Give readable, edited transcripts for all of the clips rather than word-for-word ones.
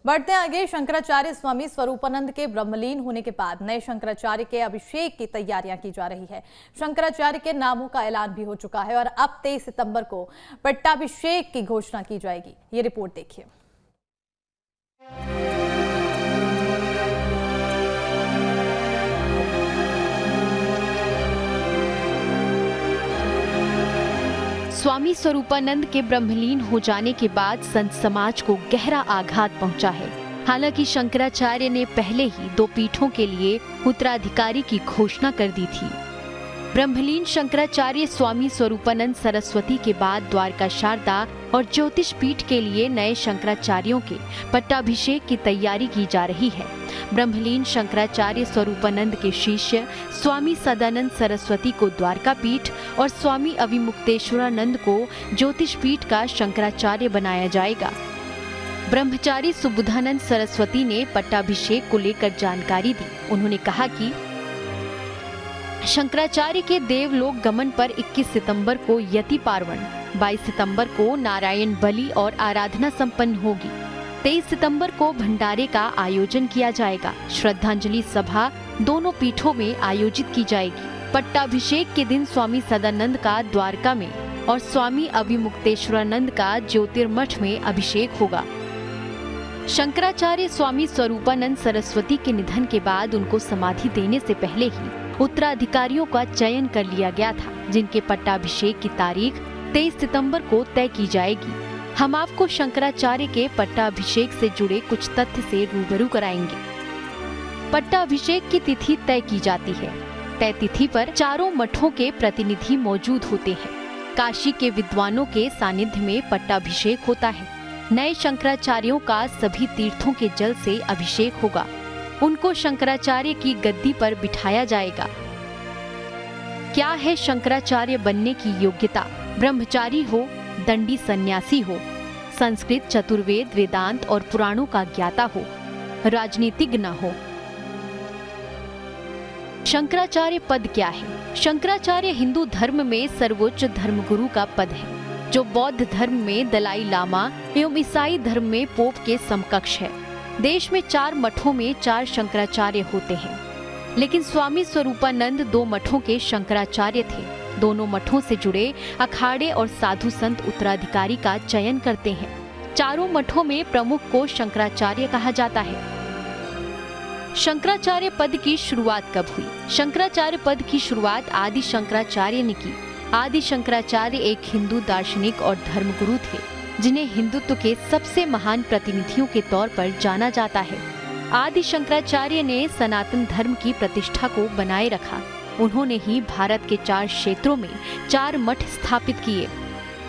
बढ़ते आगे, शंकराचार्य स्वामी स्वरूपानंद के ब्रह्मलीन होने के बाद नए शंकराचार्य के अभिषेक की तैयारियां की जा रही है। शंकराचार्य के नामों का ऐलान भी हो चुका है और अब 23 सितंबर को पट्टाभिषेक की घोषणा की जाएगी। ये रिपोर्ट देखिए। स्वामी स्वरूपानंद के ब्रह्मलीन हो जाने के बाद संत समाज को गहरा आघात पहुंचा है। हालांकि शंकराचार्य ने पहले ही 2 पीठों के लिए उत्तराधिकारी की घोषणा कर दी थी। ब्रह्मलीन शंकराचार्य स्वामी स्वरूपानंद सरस्वती के बाद द्वारका शारदा और ज्योतिष पीठ के लिए नए शंकराचार्यों के पट्टाभिषेक की तैयारी की जा रही है। ब्रह्मलीन शंकराचार्य स्वरूपानंद के शिष्य स्वामी सदानंद सरस्वती को द्वारका पीठ और स्वामी अविमुक्तेश्वरानंद को ज्योतिष पीठ का शंकराचार्य बनाया जाएगा। ब्रह्मचारी सुबुधानंद सरस्वती ने पट्टाभिषेक को लेकर जानकारी दी। उन्होंने कहा कि शंकराचार्य के देवलोक गमन पर 21 सितंबर को यति पार्वण, 22 सितंबर को नारायण बलि और आराधना संपन्न होगी। 23 सितंबर को भंडारे का आयोजन किया जाएगा। श्रद्धांजलि सभा दोनों पीठों में आयोजित की जाएगी। पट्टाभिषेक के दिन स्वामी सदानंद का द्वारका में और स्वामी अविमुक्तेश्वरानंद का ज्योतिर्मठ में अभिषेक होगा। शंकराचार्य स्वामी स्वरूपानंद सरस्वती के निधन के बाद उनको समाधि देने से पहले ही उत्तराधिकारियों का चयन कर लिया गया था, जिनके पट्टाभिषेक की तारीख 23 सितंबर को तय की जाएगी। हम आपको शंकराचार्य के पट्टाभिषेक से जुड़े कुछ तथ्य से रूबरू कराएंगे। पट्टाभिषेक की तिथि तय की जाती है। तय तिथि पर चारों मठों के प्रतिनिधि मौजूद होते हैं। काशी के विद्वानों के सानिध्य में पट्टाभिषेक होता है। नए शंकराचार्यों का सभी तीर्थों के जल से अभिषेक होगा। उनको शंकराचार्य की गद्दी पर बिठाया जाएगा। क्या है शंकराचार्य बनने की योग्यता? ब्रह्मचारी हो, दंडी सन्यासी हो, संस्कृत, चतुर्वेद, वेदांत और पुराणों का ज्ञाता हो, राजनीतिज्ञ न हो। शंकराचार्य पद क्या है? शंकराचार्य हिंदू धर्म में सर्वोच्च धर्मगुरु का पद है, जो बौद्ध धर्म में दलाई लामा एवं ईसाई धर्म में पोप के समकक्ष है। देश में 4 मठों में 4 शंकराचार्य होते हैं, लेकिन स्वामी स्वरूपानंद 2 मठों के शंकराचार्य थे। दोनों मठों से जुड़े अखाड़े और साधु संत उत्तराधिकारी का चयन करते हैं। चारों मठों में प्रमुख को शंकराचार्य कहा जाता है। शंकराचार्य पद की शुरुआत कब हुई? शंकराचार्य पद की शुरुआत आदि शंकराचार्य ने की। आदि शंकराचार्य एक हिंदू दार्शनिक और धर्मगुरु थे, जिन्हें हिंदुत्व के सबसे महान प्रतिनिधियों के तौर पर जाना जाता है। आदि शंकराचार्य ने सनातन धर्म की प्रतिष्ठा को बनाए रखा। उन्होंने ही भारत के 4 क्षेत्रों में 4 मठ स्थापित किए।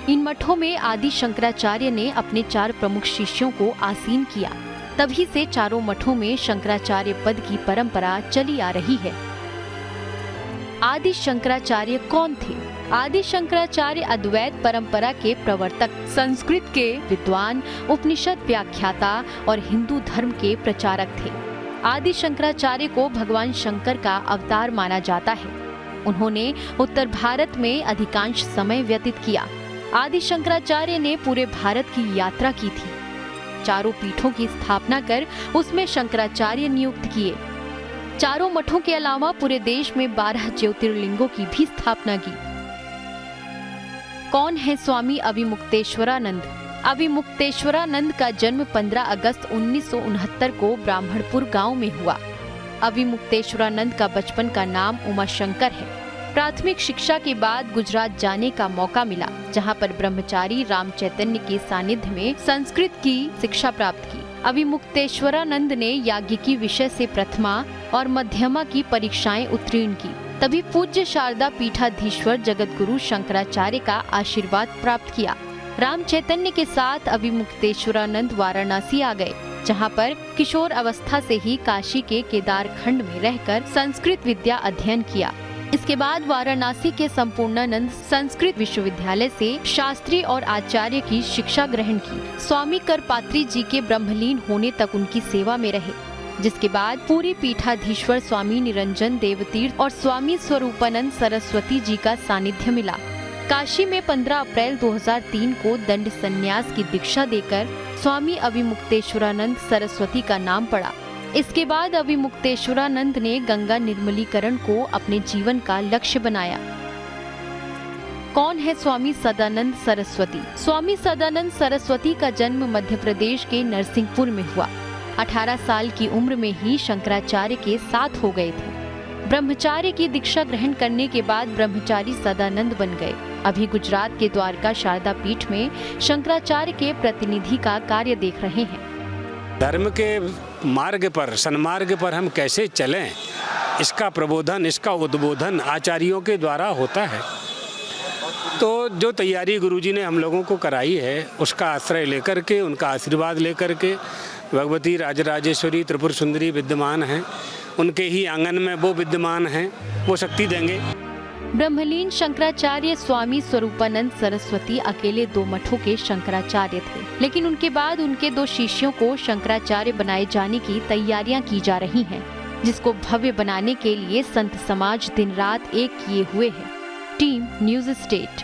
इन मठों में आदि शंकराचार्य ने अपने 4 प्रमुख शिष्यों को आसीन किया। तभी से चारों मठों में शंकराचार्य पद की परंपरा चली आ रही है। आदि शंकराचार्य कौन थे? आदि शंकराचार्य अद्वैत परंपरा के प्रवर्तक, संस्कृत के विद्वान, उपनिषद व्याख्याता और हिंदू धर्म के प्रचारक थे। आदि शंकराचार्य को भगवान शंकर का अवतार माना जाता है। उन्होंने उत्तर भारत में अधिकांश समय व्यतीत किया। आदि शंकराचार्य ने पूरे भारत की यात्रा की थी। चारों पीठों की स्थापना कर उसमें शंकराचार्य नियुक्त किए। चारों मठों के अलावा पूरे देश में 12 ज्योतिर्लिंगों की भी स्थापना की। कौन है स्वामी अविमुक्तेश्वरानंद? अविमुक्तेश्वरानंद का जन्म 15 अगस्त 1969 को ब्राह्मणपुर गांव में हुआ। अविमुक्तेश्वरानंद का बचपन का नाम उमाशंकर है। प्राथमिक शिक्षा के बाद गुजरात जाने का मौका मिला, जहां पर ब्रह्मचारी राम चैतन्य के सानिध्य में संस्कृत की शिक्षा प्राप्त की। अविमुक्तेश्वरानंद ने याज्ञिकी विषय से प्रथमा और मध्यमा की परीक्षाएं उत्तीर्ण की। तभी पूज्य शारदा पीठाधीश्वर जगतगुरु शंकराचार्य का आशीर्वाद प्राप्त किया। राम चैतन्य के साथ अविमुक्तेश्वरानंद वाराणसी आ गए, जहां पर किशोर अवस्था से ही काशी के केदार खंड में रहकर संस्कृत विद्या अध्ययन किया। इसके बाद वाराणसी के संपूर्णानंद संस्कृत विश्वविद्यालय से शास्त्री और आचार्य की शिक्षा ग्रहण की। स्वामी करपात्री जी के ब्रह्मलीन होने तक उनकी सेवा में रहे, जिसके बाद पूरी पीठाधीश्वर स्वामी निरंजन देवतीर्थ और स्वामी स्वरूपानंद सरस्वती जी का सानिध्य मिला। काशी में 15 अप्रैल 2003 को दंड संन्यास की दीक्षा देकर स्वामी अविमुक्तेश्वरानंद सरस्वती का नाम पड़ा। इसके बाद अविमुक्तेश्वरानंद ने गंगा निर्मलीकरण को अपने जीवन का लक्ष्य बनाया। कौन है स्वामी सदानंद सरस्वती? स्वामी सदानंद सरस्वती का जन्म मध्य प्रदेश के नरसिंहपुर में हुआ। 18 साल की उम्र में ही शंकराचार्य के साथ हो गए थे। ब्रह्मचार्य की दीक्षा ग्रहण करने के बाद ब्रह्मचारी सदानंद बन गए। अभी गुजरात के द्वारका शारदा पीठ में शंकराचार्य के प्रतिनिधि का कार्य देख रहे हैं। धर्म के मार्ग पर, सन्मार्ग पर हम कैसे चलें, इसका प्रबोधन, इसका उद्बोधन आचार्यों के द्वारा होता है। तो जो तैयारी गुरुजी ने हम लोगों को कराई है, उसका आश्रय लेकर के, उनका आशीर्वाद लेकर के, भगवती राजराजेश्वरी त्रिपुर सुंदरी विद्यमान हैं, उनके ही आंगन में वो विद्यमान हैं, वो शक्ति देंगे। ब्रह्मलीन शंकराचार्य स्वामी स्वरूपानंद सरस्वती अकेले 2 मठों के शंकराचार्य थे, लेकिन उनके बाद उनके 2 शिष्यों को शंकराचार्य बनाए जाने की तैयारियां की जा रही हैं, जिसको भव्य बनाने के लिए संत समाज दिन रात एक किए हुए है। Team news state.